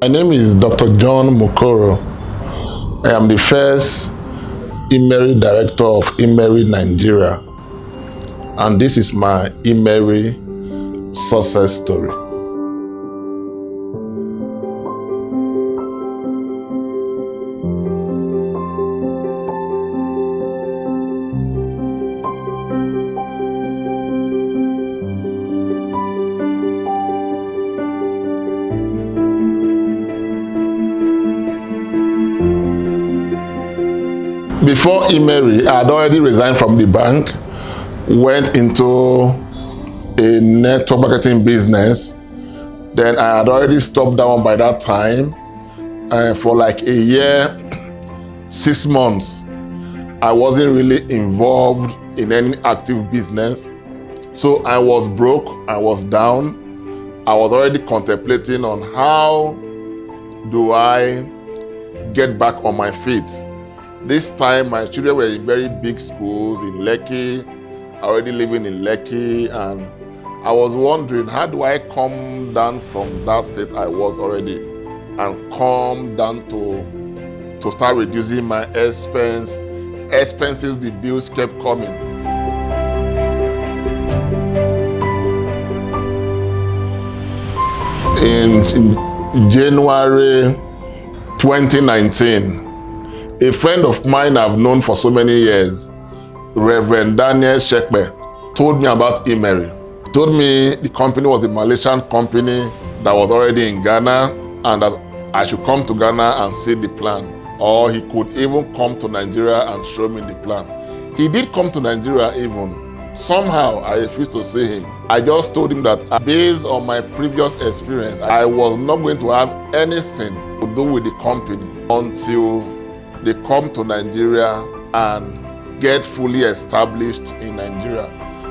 My name is Dr. John Mukoro. I am the first Immeri Director of Immeri Nigeria, and this is my Immeri success story. Before Immeri, I had already resigned from the bank, went into a network marketing business. Then I had already stopped that one by that time. For like a year, 6 months, I wasn't really involved in any active business. So I was broke, I was down. I was already contemplating on how do I get back on my feet. This time, my children were in very big schools in Lekki, already living in Lekki, and I was wondering, how do I come down from that state I was already and come down to start reducing my expenses, the bills kept coming. In January 2019, a friend of mine I've known for so many years, Reverend Daniel Shekpe, told me about Immeri. He told me the company was a Malaysian company that was already in Ghana and that I should come to Ghana and see the plan. Or he could even come to Nigeria and show me the plan. He did come to Nigeria even. Somehow I refused to see him. I just told him that based on my previous experience, I was not going to have anything to do with the company until they come to Nigeria and get fully established in Nigeria.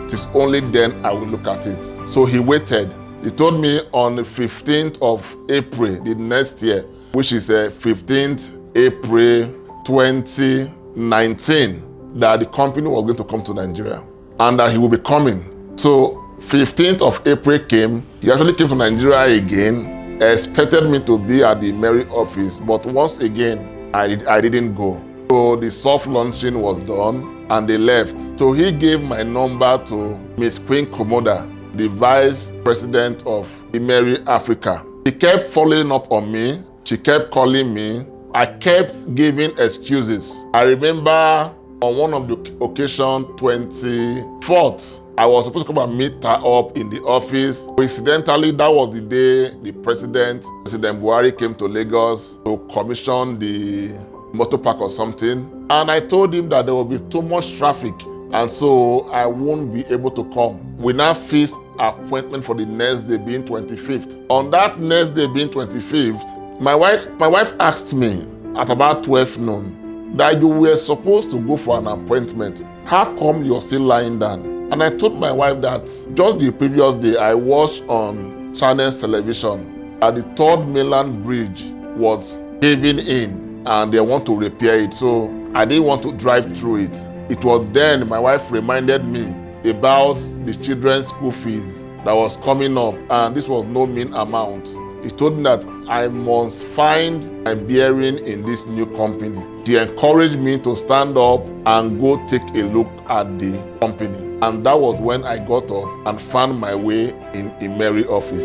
It is only then I will look at it. So he waited. He told me on the 15th of April, the next year, which is 15th April 2019, that the company was going to come to Nigeria and that he will be coming. So 15th of April came. He actually came to Nigeria again, expected me to be at the Immeri office, but once again, I didn't go. So the soft launching was done and they left. So he gave my number to Miss Queen Komoda, the Vice President of Immeri Africa. She kept following up on me. She kept calling me. I kept giving excuses. I remember on one of the occasions, 24th, I was supposed to come and meet her up in the office. Coincidentally, that was the day the President Buhari came to Lagos to commission the motor park or something. And I told him that there will be too much traffic and so I won't be able to come. We now fixed appointment for the next day being 25th. On that next day being 25th, my wife asked me at about 12 noon that you were supposed to go for an appointment. How come you're still lying down? And I told my wife that just the previous day I watched on Channels television that the third mainland bridge was caving in and they want to repair it. So I didn't want to drive through it. It was then my wife reminded me about the children's school fees that was coming up, and this was no mean amount. He told me that I must find my bearing in this new company. He encouraged me to stand up and go take a look at the company. And that was when I got up and found my way in Immeri office.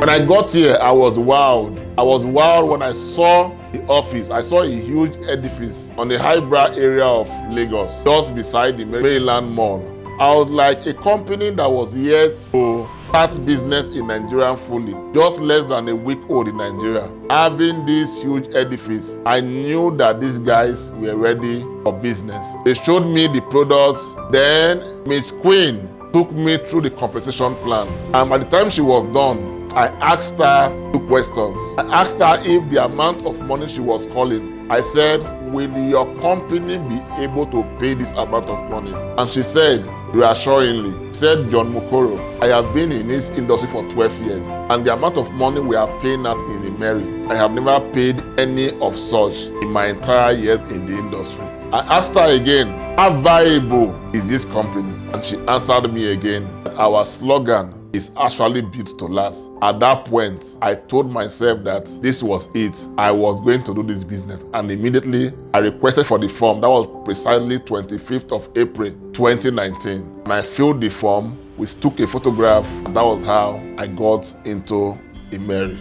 When I got here, I was wowed. I was wowed when I saw the office. I saw a huge edifice on the highbrow area of Lagos, just beside the Maryland Mall. I was like a company that was yet to start business in Nigeria fully, just less than a week old in Nigeria. Having this huge edifice, I knew that these guys were ready for business. They showed me the products. Then Miss Queen took me through the compensation plan. And by the time she was done, I asked her 2 questions. I asked her if the amount of money she was calling. I said, will your company be able to pay this amount of money? And she said, reassuringly, said John Mukoro, I have been in this industry for 12 years, and the amount of money we are paying out in Immeri, I have never paid any of such in my entire years in the industry. I asked her again, how viable is this company? And she answered me again that our slogan is actually built to last. At that point, I told myself that this was it. I was going to do this business. And immediately, I requested for the form. That was precisely 25th of April, 2019. And I filled the form. We took a photograph. And that was how I got into Immeri.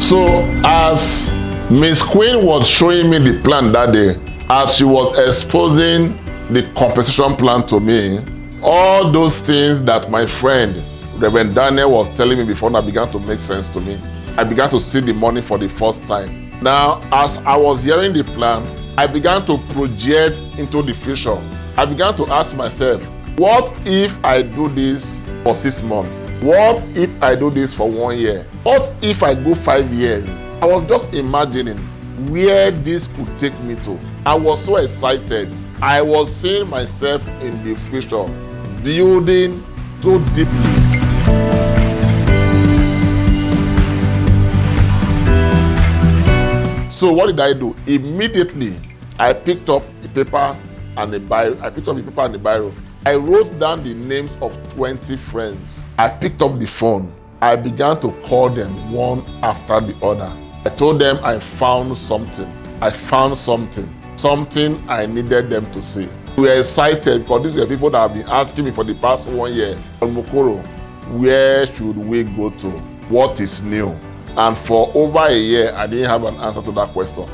So as Miss Queen was showing me the plan that day, as she was exposing the compensation plan to me, all those things that my friend Reverend Daniel was telling me before now began to make sense to me. I began to see the money for the first time. Now, as I was hearing the plan, I began to project into the future. I began to ask myself, what if I do this for 6 months? What if I do this for 1 year? What if I go 5 years? I was just imagining where this could take me to. I was so excited. I was seeing myself in the future, building so deeply. So what did I do? Immediately, I picked up a paper and a biro. I wrote down the names of 20 friends. I picked up the phone. I began to call them one after the other. I told them I found something. Something I needed them to see. We were excited because these were people that have been asking me for the past 1 year, on Mukoro, where should we go to? What is new? And for over a year, I didn't have an answer to that question.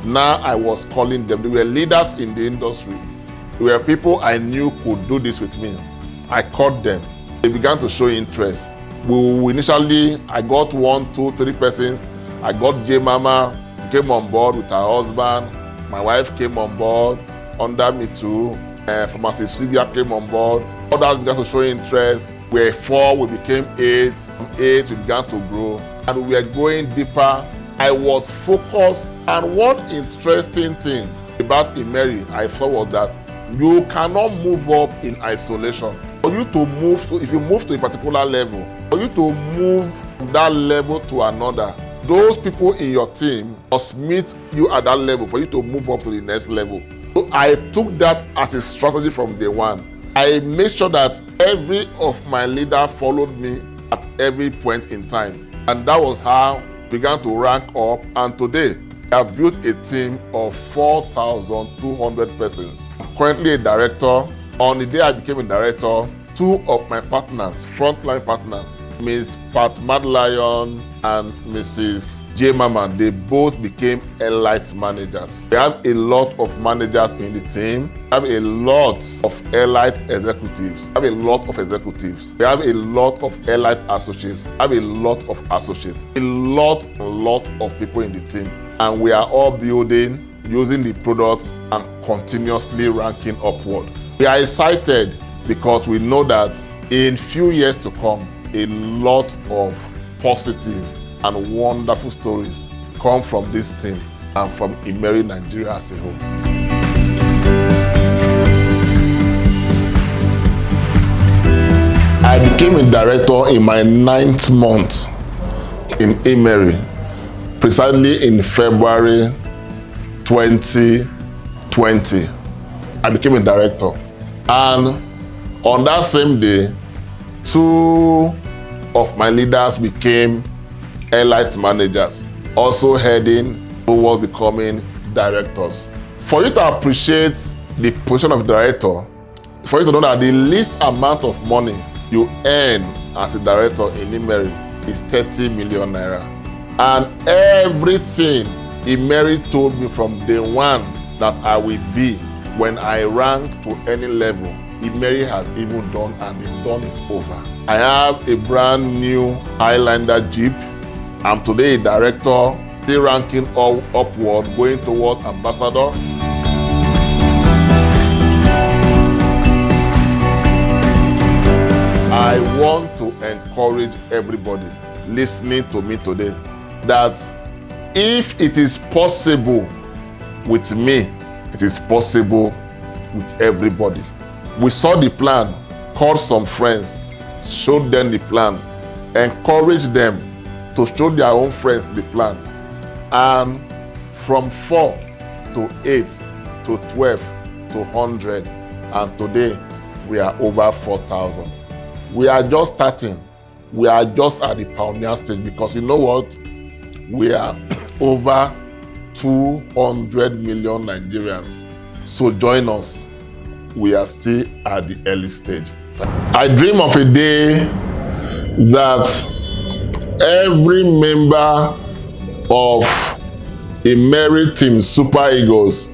Now I was calling them. They were leaders in the industry. They were people I knew could do this with me. I called them. They began to show interest. Initially, I got 1, 2, 3 persons. I got J Mama, came on board with her husband. My wife came on board under me too. Pharmacist Sylvia came on board. Others began to show interest. We were 4, we became 8. From 8, we began to grow. And we were going deeper. I was focused. And one interesting thing about Immeri I saw was that you cannot move up in isolation. For you to move to, if you move to a particular level, for you to move from that level to another, those people in your team must meet you at that level for you to move up to the next level. So I took that as a strategy from day one. I made sure that every of my leaders followed me at every point in time. And that was how we began to rank up. And today, I have built a team of 4,200 persons. I'm currently a director. On the day I became a director, 2 of my partners, frontline partners, Ms. Pat Madlion and Mrs. J Mama, they both became elite managers. We have a lot of managers in the team. We have a lot of elite executives. We have a lot of executives. We have a lot of elite associates. We have a lot of associates. A lot of people in the team. And we are all building, using the products and continuously ranking upward. We are excited because we know that in few years to come, a lot of positive and wonderful stories come from this team and from Immeri Nigeria as a whole. I became a director in my 9th month in Immeri, precisely in February 2020. I became a director. And on that same day, 2 of my leaders became elite managers, also heading towards becoming directors. For you to appreciate the position of director, for you to know that the least amount of money you earn as a director in Immeri is 30 million naira. And everything Immeri told me from day one that I will be when I rank to any level, Immeri has even done, and they've done it over. I have a brand new Highlander Jeep. I'm today a director, still ranking all upward, going towards ambassador. I want to encourage everybody listening to me today that if it is possible with me, it is possible with everybody. We saw the plan, called some friends, showed them the plan, encouraged them, to show their own friends the plan. And from 4 to 8 to 12 to 100, and today we are over 4,000. We are just starting. We are just at the pioneer stage, because you know what? We are over 200 million Nigerians. So join us. We are still at the early stage. I dream of a day that every member of Immeri Team Super Eagles,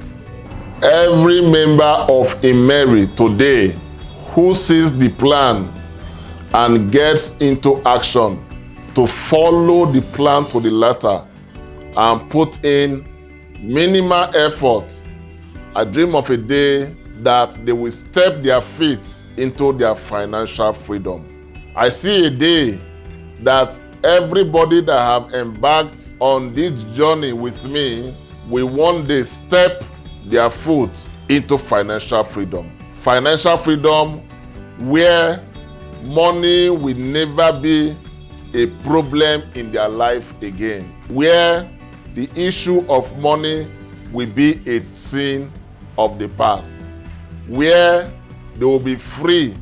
every member of Immeri today who sees the plan and gets into action to follow the plan to the letter and put in minimal effort, I dream of a day that they will step their feet into their financial freedom. I see a day that everybody that have embarked on this journey with me will one day step their foot into financial freedom. Financial freedom where money will never be a problem in their life again, where the issue of money will be a thing of the past, where they will be free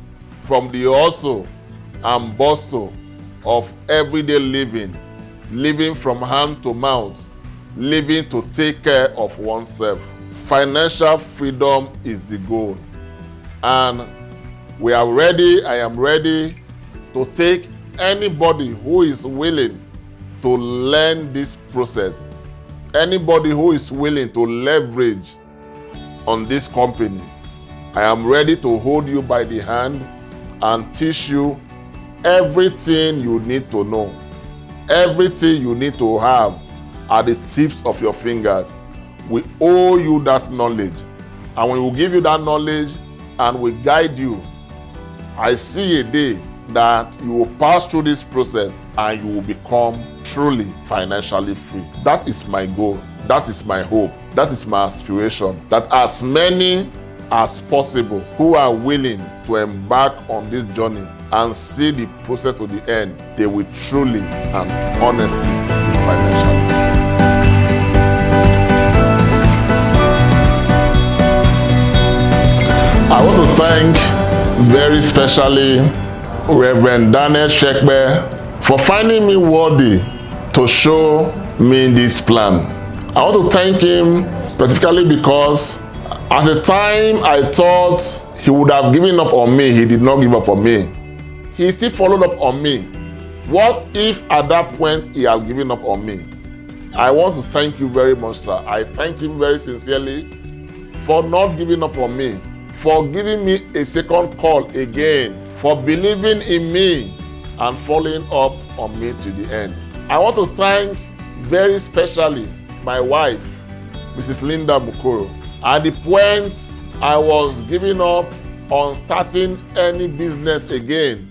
from the hustle and bustle of everyday living from hand to mouth, living to take care of oneself. Financial freedom is the goal, and we are ready. I am ready to take anybody who is willing to learn this process, anybody who is willing to leverage on this company. I am ready to hold you by the hand and teach you everything you need to know, everything you need to have at the tips of your fingers. We owe you that knowledge, and we will give you that knowledge and we guide you. I see a day that you will pass through this process and you will become truly financially free. That is my goal. That is my hope. That is my aspiration. That as many as possible who are willing to embark on this journey and see the process to the end, they will truly and honestly be financially free. I want to thank very specially Reverend Daniel Shekbe for finding me worthy to show me this plan. I want to thank him specifically because at the time I thought he would have given up on me, he did not give up on me. He still followed up on me. What if at that point he had given up on me? I want to thank you very much, sir. I thank him very sincerely for not giving up on me, for giving me a second call again, for believing in me and following up on me to the end. I want to thank very specially my wife, Mrs. Linda Mukoro. At the point I was giving up on starting any business again,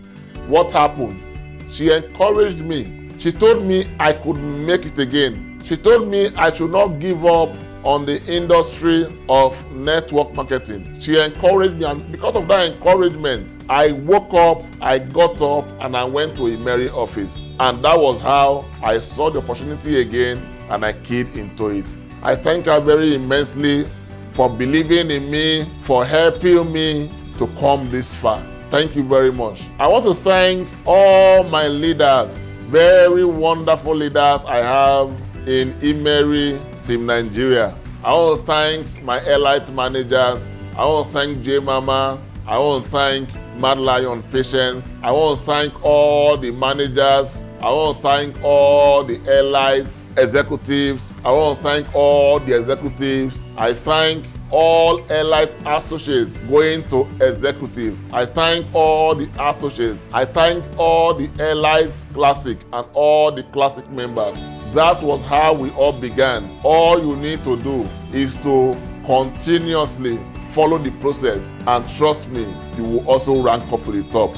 what happened? She encouraged me. She told me I could make it again. She told me I should not give up on the industry of network marketing. She encouraged me, and because of that encouragement, I woke up, I got up, and I went to Immeri office. And that was how I saw the opportunity again, and I keyed into it. I thank her very immensely for believing in me, for helping me to come this far. Thank you very much. I want to thank all my leaders, very wonderful leaders I have in Immeri Team Nigeria. I want to thank my elite managers. I want to thank J Mama. I want to thank Mad Lion Patience. I want to thank all the managers. I want to thank all the elite executives. I want to thank all the executives. I thank all elite associates going to executives. I thank all the associates. I thank all the elite classic and all the classic members. That was how we all began. All you need to do is to continuously follow the process, and trust me, you will also rank up to the top.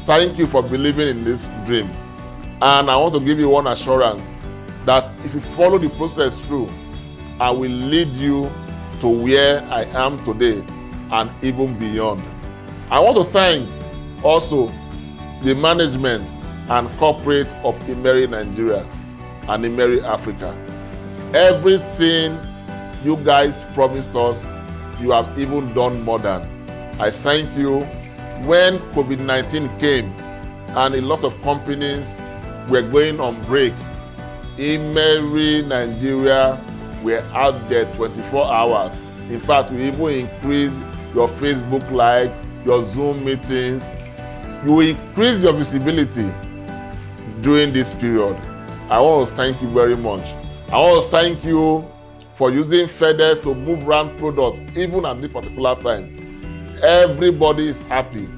Thank you for believing in this dream. And I want to give you one assurance that if you follow the process through, I will lead you to where I am today and even beyond. I want to thank also the management and corporate of Immeri Nigeria and Immeri Africa. Everything you guys promised us, you have even done more than. I thank you. When COVID-19 came and a lot of companies were going on break, Immeri Nigeria were out there 24 hours. In fact, we even increased your Facebook Live, your Zoom meetings. You increase your visibility during this period. I want to thank you very much. I want to thank you for using FedEx to move around products even at this particular time. Everybody is happy.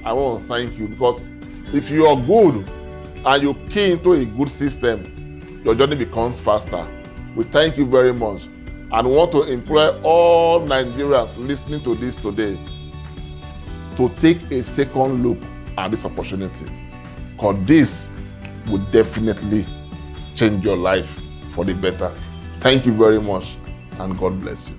I want to thank you, because if you are good and you key into a good system, your journey becomes faster. We thank you very much and want to employ all Nigerians listening to this today to take a second look at this opportunity, because this will definitely change your life for the better. Thank you very much and God bless you.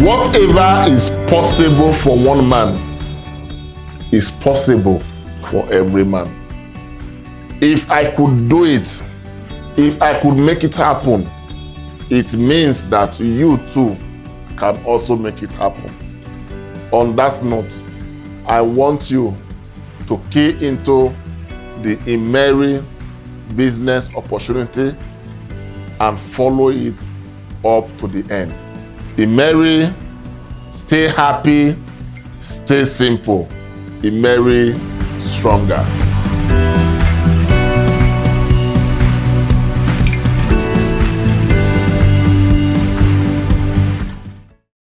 Whatever is possible for one man is possible for every man. If I could do it, if I could make it happen, it means that you too can also make it happen. On that note, I want you to key into the Immeri business opportunity and follow it up to the end. Immeri, stay happy, stay simple. Immeri, stronger.